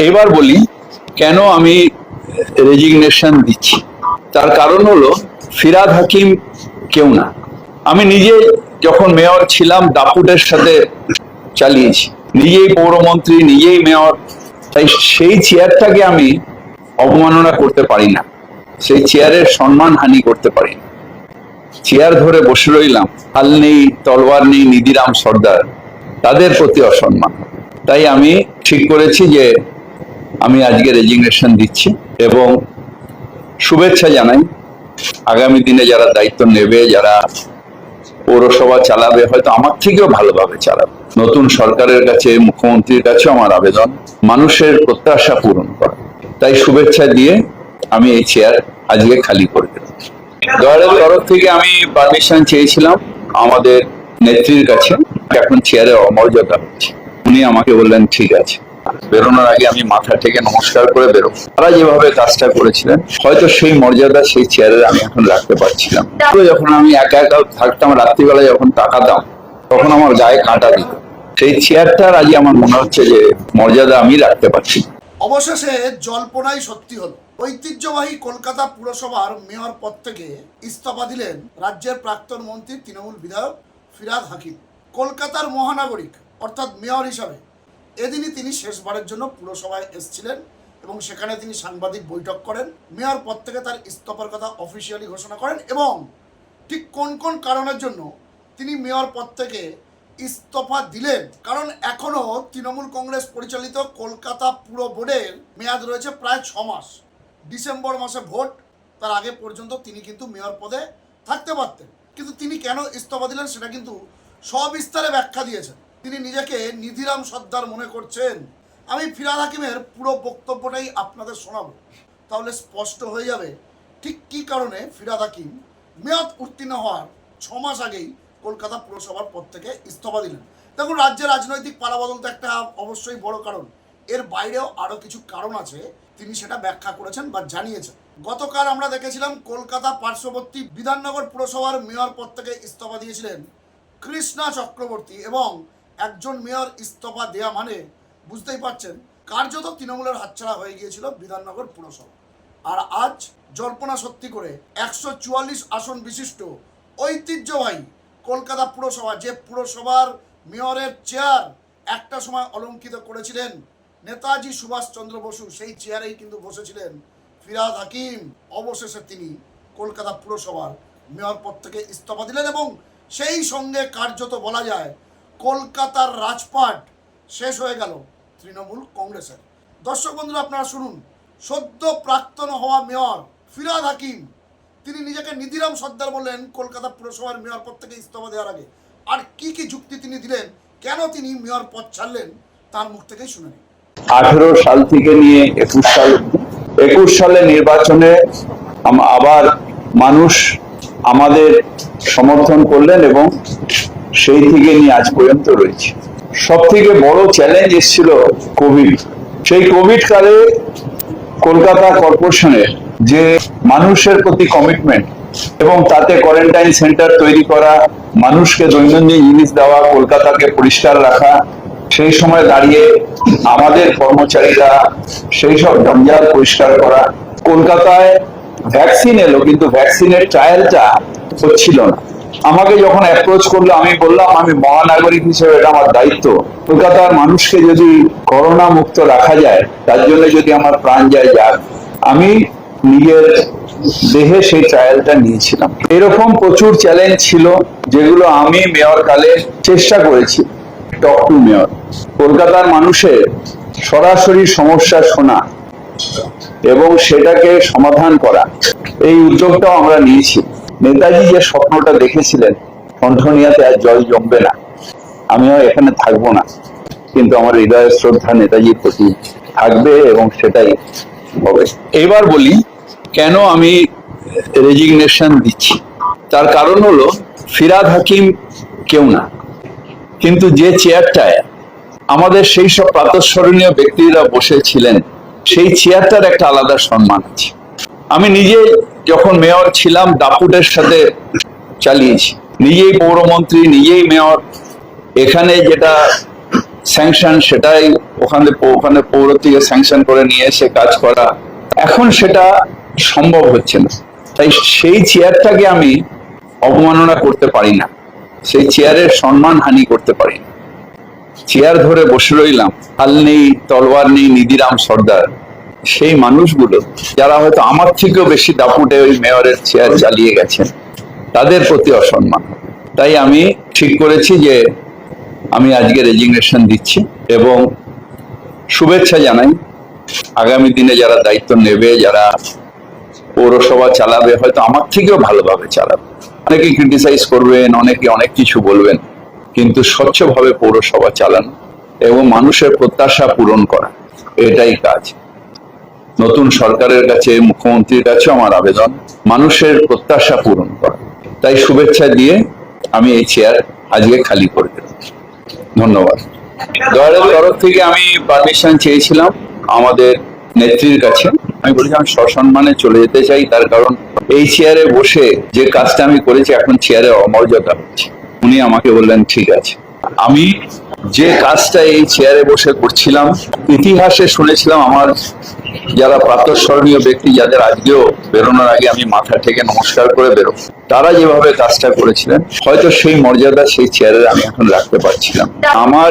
এবার বলি কেন আমি রেজিগনেশন দিচ্ছি। তার কারণ হলো ফিরহাদ হাকিম কেউ না, আমি নিজে যখন মেয়র ছিলাম দাপুটের সাথে চালিয়েছি, নিজেই পৌরমন্ত্রী, নিজেই মেয়র। তাই সেই চেয়ারটাকে আমি অবমাননা করতে পারি না, সেই চেয়ারের সম্মান হানি করতে পারি না। চেয়ার ধরে বসে রইলাম, হাল নেই তলোয়ার নেই নিধিরাম সর্দার, তাদের প্রতি অসম্মান। তাই আমি ঠিক করেছি যে আমি আজকে রেজিগনেশন দিচ্ছি এবং শুভেচ্ছা জানাই আগামী দিনে যারা দায়িত্ব নেবে, যারা পৌরসভা চালাবে, হয়তো আমার থেকেও ভালোভাবে চালাবে। নতুন সরকারের কাছে, মুখ্যমন্ত্রীর কাছেও আমার আবেদন মানুষের প্রত্যাশা পূরণ করা। তাই শুভেচ্ছা দিয়ে আমি এই চেয়ার আজকে খালি করে দিলাম। দলের তরফ থেকে আমি পারমিশন চেয়েছিলাম আমাদের নেত্রীর কাছে, এখন চেয়ারে অমর্যাদা হচ্ছে। উনি আমাকে বললেন ঠিক আছে, বেরোনোর আগে আমি মাথা থেকে নমস্কার করে বেরোবো। তারা যেভাবে কাজটা করেছিলেন হয়তো সেই মর্যাদা সেই চেয়ারে আমি এখন রাখতে পারছিলাম। যখন আমি একা একা থাকতাম, রাত্রিবেলা যখন তাকাতাম তখন আমার গায়ে কাঁটা দিত। সেই চেয়ারটার আজ আমার মনে হচ্ছে যে মর্যাদা আমি রাখতে পারছি। অবশেষে জল্পনাই সত্যি হলো। ঐতিহ্যবাহী কলকাতা পুরসভার মেয়র পদ থেকে ইস্তফা দিলেন রাজ্যের প্রাক্তন মন্ত্রী তৃণমূল বিধায়ক ফিরহাদ হাকিম। কলকাতার মহানাগরিক অর্থাৎ মেয়র হিসাবে এদিনই তিনি শেষবারের জন্য পুরসভায় এসেছিলেন এবং সেখানে তিনি সাংবাদিক বৈঠক করেন। মেয়র পদ থেকে তার ইস্তফার কথা অফিসিয়ালি ঘোষণা করেন এবং ঠিক কোন কোন কারণের জন্য তিনি মেয়র পদ থেকে ইস্তফা দিলেন। কারণ এখনো তৃণমূল কংগ্রেস পরিচালিত কলকাতা পুর বোর্ডের মেয়াদ রয়েছে প্রায় 6 মাস। ডিসেম্বর মাসে ভোট, তার আগে পর্যন্ত তিনি কিন্তু মেয়র পদে থাকতে পারতেন। কিন্তু তিনি কেন ইস্তফা দিলেন সেটা কিন্তু সবিস্তারে ব্যাখ্যা দিয়েছেন। তিনি নিজেকে নিধিরাম সর্দার মনে করছেন। আমি ফিরহাদ হাকিমের পুরো বক্তব্যটাই আপনাদের শোনাবো, তাহলে স্পষ্ট হয়ে যাবে ঠিক কী কারণে ফিরহাদ হাকিম মেয়াদ উত্তীর্ণ হওয়ার 6 মাস আগেই কলকাতা পুরসভার পদ থেকে ইস্তফা দিলেন। দেখুন, রাজ্যের রাজনৈতিক পালাবদল তো একটা অবশ্যই বড় কারণ, এর বাইরেও আরও কিছু কারণ আছে, তিনি সেটা ব্যাখ্যা করেছেন বা জানিয়েছেন। গতকাল আমরা দেখেছিলাম কলকাতা পার্শ্ববর্তী বিধাননগর পুরসভার মেয়র পদ থেকে ইস্তফা দিয়েছিলেন কৃষ্ণা চক্রবর্তী এবং একজন মেয়র ইস্তফা দেয়া মানে বুঝতেই পারছেন কার্যত তৃণমূলের হাতছাড়া হয়ে গিয়েছিল বিধাননগর পুরসভা। আর আজ জল্পনা সত্যি করে 144 আসন বিশিষ্ট ঐতিহ্যবাহী কলকাতা পুরসভা, যে পুরসভার মেয়রের চেয়ার একটা সময় অলঙ্কিত করেছিলেন নেতাজি সুভাষচন্দ্র বসু, সেই চেয়ারেই কিন্তু বসেছিলেন ফিরহাদ হাকিম। অবশেষে তিনি কলকাতা পুরসভার মেয়র পদ থেকে ইস্তফা দিলেন এবং সেই সঙ্গে কার্যত বলা যায় কলকাতার রাজপাট শেষ হয়ে গেল তৃণমূল কংগ্রেসের। দর্শক বন্ধুরা, আপনারা শুনুন, সদ্য প্রাক্তন হওয়া মেয়র ফিরহাদ হাকিম তিনি নিজেকে নিধিরাম সর্দার বললেন কলকাতা পুরসভার মেয়র পদ থেকে ইস্তফা দেওয়ার আগে। আর কি কি যুক্তি তিনি দিলেন, কেন তিনি মেয়র পদ ছাড়লেন, তার মুখ থেকেই শুনে নিন। 18 সাল থেকে নিয়ে 21 সাল, 21 সালে নির্বাচনে আবার মানুষ আমাদের সমর্থন করলেন এবং সেই থেকে নিয়ে আজ পর্যন্ত রয়েছে। সব থেকে বড় চ্যালেঞ্জ এসেছিল কোভিড। সেই কোভিড কালে কলকাতা কর্পোরেশনের যে মানুষের প্রতি কমিটমেন্ট এবং তাতে কোয়ারেন্টাইন সেন্টার তৈরি করা, মানুষকে দৈনন্দিন জিনিস দেওয়া, কলকাতাকে পরিষ্কার রাখা, সেই সময় দাঁড়িয়ে আমাদের কর্মচারীরা সেই সব জঞ্জাল পরিষ্কার করা। কলকাতায় ভ্যাকসিন এলো কিন্তু ভ্যাকসিনের ট্রায়ালটা হচ্ছিল না। আমাকে যখন অ্যাপ্রোচ করলো আমি বললাম আমি মহানাগরিক হিসেবে এটা আমার দায়িত্ব, কলকাতার মানুষকে যদি করোনা মুক্ত রাখা যায় তার জন্য যদি আমার প্রাণ যায় যাক। আমি নিজের দেহে সেই ট্রায়ালটা নিয়েছিলাম। এরকম প্রচুর চ্যালেঞ্জ ছিল যেগুলো আমি মেয়র কালে চেষ্টা করেছি টক টু মেয়র, কলকাতার মানুষের সরাসরি সমস্যা শোনা এবং সেটাকে সমাধান করা। এই উদ্যোগটাও আমরা নিয়েছি। নেতাজি যে স্বপ্নটা দেখেছিলেন কণ্ঠনিয়াতে আর জল জমবে না, আমিও এখানে থাকবো না, কিন্তু আমার হৃদয়ের শ্রদ্ধা নেতাজির প্রতি থাকবে এবং সেটাই হবে। এবার বলি কেন আমি রেজিগনেশন দিচ্ছি। তার কারণ হলো ফিরহাদ হাকিম কেউ না, কিন্তু যে চেয়ারটায় আমাদের সেই সব প্রাতঃস্মরণীয় ব্যক্তিরা বসেছিলেন সেই চেয়ারটার একটা আলাদা সম্মান আছে। আমি নিজে যখন মেয়র ছিলাম দাপুটের সাথে চালিয়েছি, নিজেই পৌরমন্ত্রী, নিজেই মেয়র। এখানে যেটা স্যাংশন, সেটাই ওখানে পৌর থেকে স্যাংশন করে নিয়ে এসে কাজ করা, এখন সেটা সম্ভব হচ্ছে না। তাই সেই চেয়ারটাকে আমি অবমাননা করতে পারি না, সেই চেয়ারের সম্মান হানি করতে পারি না। চেয়ার ধরে বসে রইলাম, হাল নেই তলোয়ার নেই নিধিরাম সর্দার, সেই মানুষগুলো যারা হয়তো আমার থেকেও বেশি দাপুটে ওই মেয়রের চেয়ার চালিয়ে গেছেন, তাদের প্রতি অসম্মান। তাই আমি ঠিক করেছি যে আমি আজকে রেজিগনেশন দিচ্ছি এবং শুভেচ্ছা জানাই আগামী দিনে যারা দায়িত্ব নেবে, যারা পৌরসভা চালাবে, হয়তো আমার থেকেও ভালোভাবে চালাবে। অনেকে ক্রিটিসাইজ করবেন, অনেকে অনেক কিছু বলবেন, কিন্তু স্বচ্ছভাবে পৌরসভা চালানো এবং মানুষের প্রত্যাশা পূরণ করা, এটাই কাজ। নতুন সরকারের কাছে, মুখ্যমন্ত্রীর কাছে আমার আবেদন মানুষের প্রত্যাশা পূরণ করা। তাই শুভেচ্ছা দিয়ে আমি এই চেয়ার আজকে খালি করে দিলাম। ধন্যবাদ। দলের তরফ থেকে আমি পারমিশন চেয়েছিলাম আমাদের নেত্রীর কাছে। আমি বলেছি আমি সসম্মানে চলে যেতে চাই, তার কারণ এই চেয়ারে বসে যে কাজটা আমি করেছি এখন চেয়ারে অমর্যাদা হচ্ছে। উনি আমাকে বললেন ঠিক আছে। আমি যে কাজটা এই চেয়ারে বসে করছিলাম, ইতিহাসে শুনেছিলাম আমার যারা প্রাতঃস্মরণীয় ব্যক্তি, যাদের আজকেও বেরোনোর আগে আমি মাথা ঠেকে নমস্কার করে বেরো, তারা যেভাবে কাজটা করেছিলেন, হয়তো সেই মর্যাদা সেই চেয়ারে আমি এখন রাখতে পারছিলাম। আমার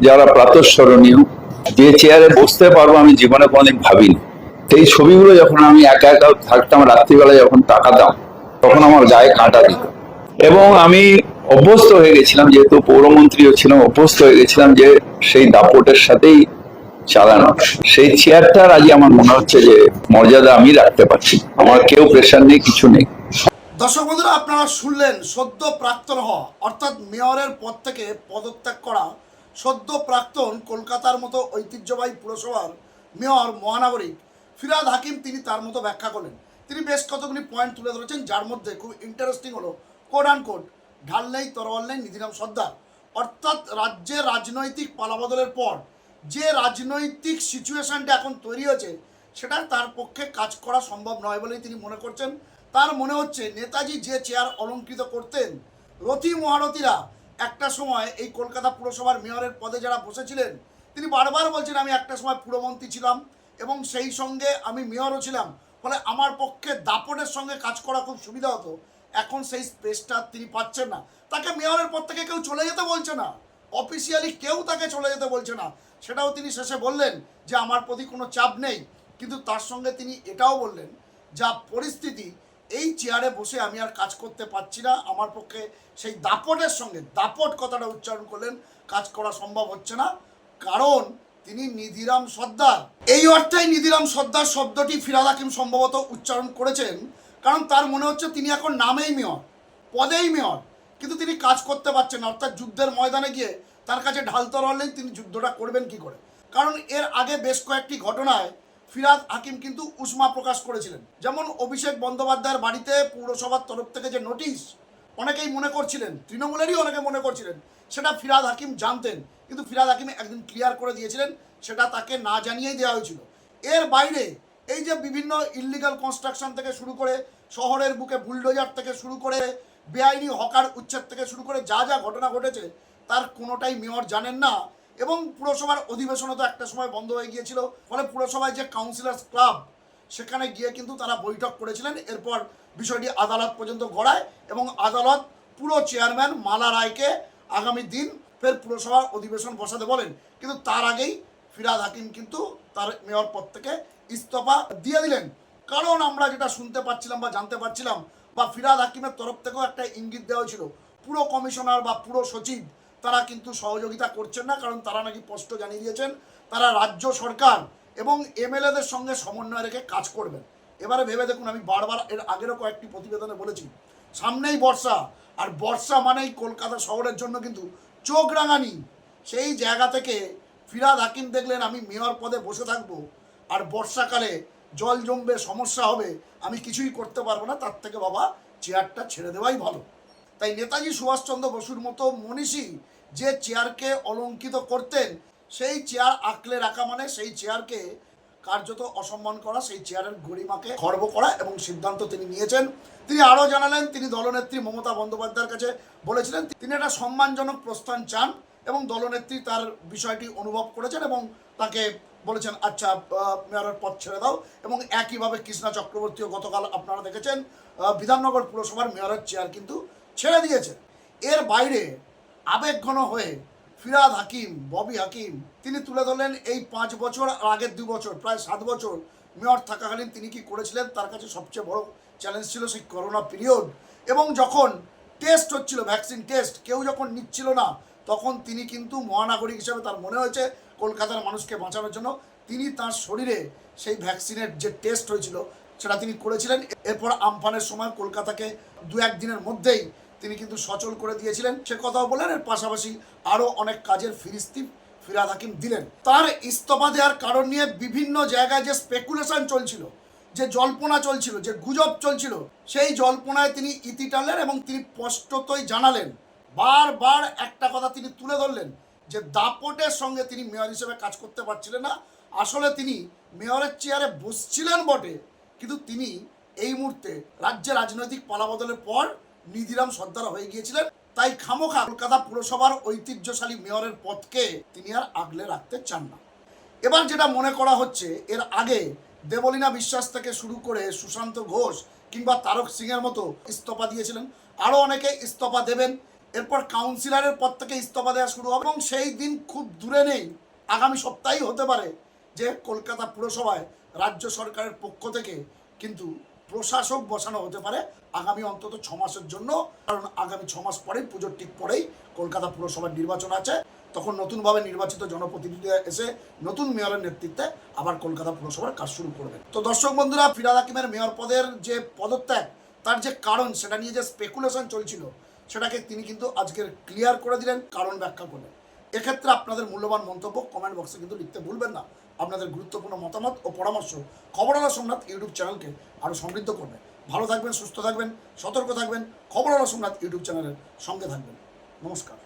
যারা প্রাতঃস্মরণীয়, যে চেয়ারে বসতে পারবো আমি জীবনে কোনোদিন ভাবিনি। সেই ছবিগুলো যখন আমি একা একা থাকতাম, রাত্রিবেলা যখন তাকাতাম, তখন আমার গায়ে কাঁটা দিত। এবং আমি অভ্যস্ত হয়ে গেছিলাম, যেহেতু পৌরমন্ত্রীও ছিলাম, অভ্যস্ত হয়ে গেছিলাম যে সেই দাপটের সাথেই চালানো। সেই চেয়ারটার আজ আমার মনে হচ্ছে যে মর্যাদা আমি রাখতে পারছি, আমার কেউ প্রেশার নেই, কিছু নেই। দর্শক বন্ধুরা, আপনারা শুনলেন সদ্য প্রাক্তন হওয়া অর্থাৎ মেয়রের পদ থেকে পদত্যাগ করা সদ্য প্রাক্তন কলকাতার মতো ঐতিহ্যবাহী পুরসভার মেয়র মহানগরিক ফিরহাদ হাকিম। তিনি তার মতো ব্যাখ্যা করলেন। তিনি বেশ কতগুলি পয়েন্ট তুলে ধরেছেন, যার মধ্যে খুব ইন্টারেস্টিং হলো কোড অ্যান্ড কোড ঢাল নেই তরোয়াল নেই নিধিরাম সর্দার। অর্থাৎ রাজ্যের রাজনৈতিক পালাবদলের পর যে রাজনৈতিক সিচুয়েশনটা এখন তৈরি হয়েছে, সেটা তার পক্ষে কাজ করা সম্ভব নয় বলেই তিনি মনে করছেন। তার মনে হচ্ছে নেতাজি যে চেয়ার অলঙ্কৃত করতেন, রথী মহারথীরা একটা সময় এই কলকাতা পুরসভার মেয়রের পদে যারা বসেছিলেন, তিনি বারবার বলছেন আমি একটা সময় পুরমন্ত্রী ছিলাম এবং সেই সঙ্গে আমি মেয়রও ছিলাম, ফলে আমার পক্ষে দাপটের সঙ্গে কাজ করা খুব সুবিধা হতো। এখন সেই স্পেসটা তিনি পাচ্ছেন না। তাকে মেয়রের পদ থেকে কেউ চলে যেতে বলছে না, অফিসিয়ালি কেউ তাকে চলে যেতে বলছে না। সেটাও তিনি শেষে বললেন যে আমার প্রতি কোনো চাপ নেই, কিন্তু তার সঙ্গে তিনি এটাও বললেন যা পরিস্থিতি, এই চেয়ারে বসে আমি আর কাজ করতে পারছি না, আমার পক্ষে সেই দাপটের সঙ্গে, দাপট কথাটা উচ্চারণ করলেন, কাজ করা সম্ভব হচ্ছে না, কারণ তিনি নিধিরাম সর্দার। এই অর্থেই নিধিরাম সর্দার শব্দটি ফিরহাদ হাকিম সম্ভবত উচ্চারণ করেছেন, কারণ তার মনে হচ্ছে তিনি এখন নামেই মেয়র, পদেই মেয়র, কিন্তু তিনি কাজ করতে পারছেন না। অর্থাৎ যুদ্ধের ময়দানে গিয়ে তার কাছে ঢাল তরোয়াল নেই, তিনি যুদ্ধটা করবেন কি করে? কারণ এর আগে বেশ কয়েকটি ঘটনায় ফিরহাদ হাকিম কিন্তু উষ্মা প্রকাশ করেছিলেন। যেমন অভিষেক বন্দ্যোপাধ্যায়ের বাড়িতে পৌরসভার তরফ থেকে যে নোটিশ, অনেকেই মনে করছিলেন, তৃণমূলেরই অনেকে মনে করছিলেন সেটা ফিরহাদ হাকিম জানতেন, কিন্তু ফিরহাদ হাকিম একদিন ক্লিয়ার করে দিয়েছিলেন সেটা তাকে না জানিয়েই দেওয়া হয়েছিল। এর বাইরে এই যে বিভিন্ন ইললিগাল কনস্ট্রাকশন থেকে শুরু করে, শহরের বুকে বুলডোজার থেকে শুরু করে, বেআইনি হকার উচ্ছেদ থেকে শুরু করে যা যা ঘটনা ঘটেছে, তার কোনোটাই মেয়র জানেন না। এবং পুরসভার অধিবেশনও তো একটা সময় বন্ধ হয়ে গিয়েছিল, ফলে পুরসভায় যে কাউন্সিলর্স ক্লাব, সেখানে গিয়ে কিন্তু তারা বৈঠক করেছিলেন। এরপর বিষয়টি আদালত পর্যন্ত গড়ায় এবং আদালত পুরো চেয়ারম্যান মালা রায়কে আগামী দিন ফের পুরসভার অধিবেশন বসাতে বলেন। কিন্তু তার আগেই ফিরহাদ হাকিম কিন্তু তার মেয়র পদ থেকে ইস্তফা দিয়ে দিলেন। কারণ আমরা যেটা শুনতে পাচ্ছিলাম বা জানতে পারছিলাম, বা ফিরহাদ হাকিমের তরফ থেকেও একটা ইঙ্গিত দেওয়া হয়েছিল, পুরো কমিশনার বা পুরো সচিব তারা কিন্তু সহযোগিতা করছেন না, কারণ তারা নাকি স্পষ্ট জানিয়ে দিয়েছেন তারা রাজ্য সরকার এবং এমএলএদের সঙ্গে সমন্বয় রেখে কাজ করবেন। এবারে ভেবে দেখুন, আমি বারবার এর আগেরও কয়েকটি প্রতিবেদনে বলেছি, সামনেই বর্ষা, আর বর্ষা মানেই কলকাতা শহরের জন্য কিন্তু চোখ রাঙানি। সেই জায়গা থেকে ফিরহাদ হাকিম দেখলেন আমি মেয়র পদে বসে থাকবো আর বর্ষাকালে জল জমবে, সমস্যা হবে, আমি কিছুই করতে পারবো না, তার থেকে বাবা চেয়ারটা ছেড়ে দেওয়াই ভালো। তাই নেতাজি সুভাষচন্দ্র বসুর মতো মনীষী যে চেয়ারকে অলঙ্কিত করতেন, সেই চেয়ার আঁকলে রাখা মানে সেই চেয়ারকে কার্যত অসম্মান করা, সেই চেয়ারের গরিমাকে খর্ব করা, এবং সিদ্ধান্ত তিনি নিয়েছেন। তিনি আরও জানালেন তিনি দলনেত্রী মমতা বন্দ্যোপাধ্যায়ের কাছে বলেছিলেন তিনি একটা সম্মানজনক প্রস্থান চান, এবং দলনেত্রী তার বিষয়টি অনুভব করেছেন এবং তাকে বলেছেন আচ্ছা মেয়রের পদ ছেড়ে দাও। এবং একইভাবে কৃষ্ণা চক্রবর্তীও গতকাল আপনারা দেখেছেন বিধাননগর পুরসভার মেয়রের চেয়ার কিন্তু ছেড়ে দিয়েছেন। এর বাইরে আবেগঘন হয়ে ফিরহাদ হাকিম, ববি হাকিম তিনি তুলে ধরলেন এই 5 বছর আর আগের 2 বছর প্রায় 7 বছর মেয়র থাকাকালীন তিনি কি করেছিলেন। তার কাছে সবচেয়ে বড় চ্যালেঞ্জ ছিল সেই করোনা পিরিয়ড, এবং যখন টেস্ট হচ্ছিল, ভ্যাকসিন টেস্ট কেউ যখন নিচ্ছিল না, তখন তিনি কিন্তু মহানাগরিক হিসেবে তার মনে হয়েছে কলকাতার মানুষকে বাঁচানোর জন্য তিনি তার শরীরে সেই ভ্যাকসিনের যে টেস্ট হয়েছিল সেটা তিনি করেছিলেন। এরপর আমফানের সময় কলকাতাকে 2-1 দিনের মধ্যেই তিনি কিন্তু সচল করে দিয়েছিলেন, সে কথাও বললেন। এর পাশাপাশি আরও অনেক কাজের ফিরিস্তি ফিরহাদ হাকিম দিলেন। তার ইস্তফা দেওয়ার কারণ নিয়ে বিভিন্ন জায়গায় যে স্পেকুলেশন চলছিল, যে জল্পনা চলছিল, যে গুজব চলছিল, সেই জল্পনায় তিনি ইতি টানলেন এবং তিনি স্পষ্টতই জানালেন, বারবার একটা কথা তিনি তুলে ধরলেন যে দাপটের সঙ্গে তিনি মেয়র হিসেবে কাজ করতে পারছিলেন না। আসলে তিনি মেয়রের চেয়ারে বসছিলেন বটে, কিন্তু তিনি এই মুহূর্তে রাজ্যে রাজনৈতিক পালাবদলের পর নিধিরাম সর্দার হয়ে গিয়েছিলেন। তাই খামোখা কলকাতা পুরসভার ঐতিহ্যশালী মেয়রের পদকে তিনি আর আগলে রাখতে চান না। এবার যেটা মনে করা হচ্ছে, এর আগে দেবলীনা বিশ্বাস থেকে শুরু করে সুশান্ত ঘোষ কিংবা তারক সিংয়ের মতো ইস্তফা দিয়েছিলেন, আরও অনেকে ইস্তফা দেবেন। এরপর কাউন্সিলরের পদ থেকে ইস্তফা দেওয়া শুরু হবে এবং সেই দিন খুব দূরে নেই, আগামী সপ্তাহেই হতে পারে যে কলকাতা পুরসভায় রাজ্য সরকারের পক্ষ থেকে কিন্তু প্রশাসক বসানো হতে পারে আগামী অন্তত 6 মাসের জন্য। কারণ আগামী 6 মাস পরেই, পুজোর ঠিক পরেই কলকাতা পুরসভার নির্বাচন আছে। তখন নতুনভাবে নির্বাচিত জনপ্রতিনিধিরা এসে নতুন মেয়রের নেতৃত্বে আবার কলকাতা পুরসভার কাজ শুরু করবে। তো দর্শক বন্ধুরা, ফিরহাদ হাকিমের মেয়র পদের যে পদত্যাগ, তার যে কারণ, সেটা নিয়ে যে স্পেকুলেশন চলছিল, সেটাকে তিনি কিন্তু আজকের ক্লিয়ার করে দিলেন, কারণ ব্যাখ্যা করলেন। এক্ষেত্রে আপনাদের মূল্যবান মন্তব্য কমেন্ট বক্সে কিন্তু লিখতে ভুলবেন না। আপনাদের গুরুত্বপূর্ণ মতামত ও পরামর্শ খবর আলো সোমনাথ ইউটিউব চ্যানেলকে আরও সমৃদ্ধ করবে। ভালো থাকবেন, সুস্থ থাকবেন, সতর্ক থাকবেন। খবর আলো সোমনাথ ইউটিউব চ্যানেলের সঙ্গে থাকবেন। নমস্কার।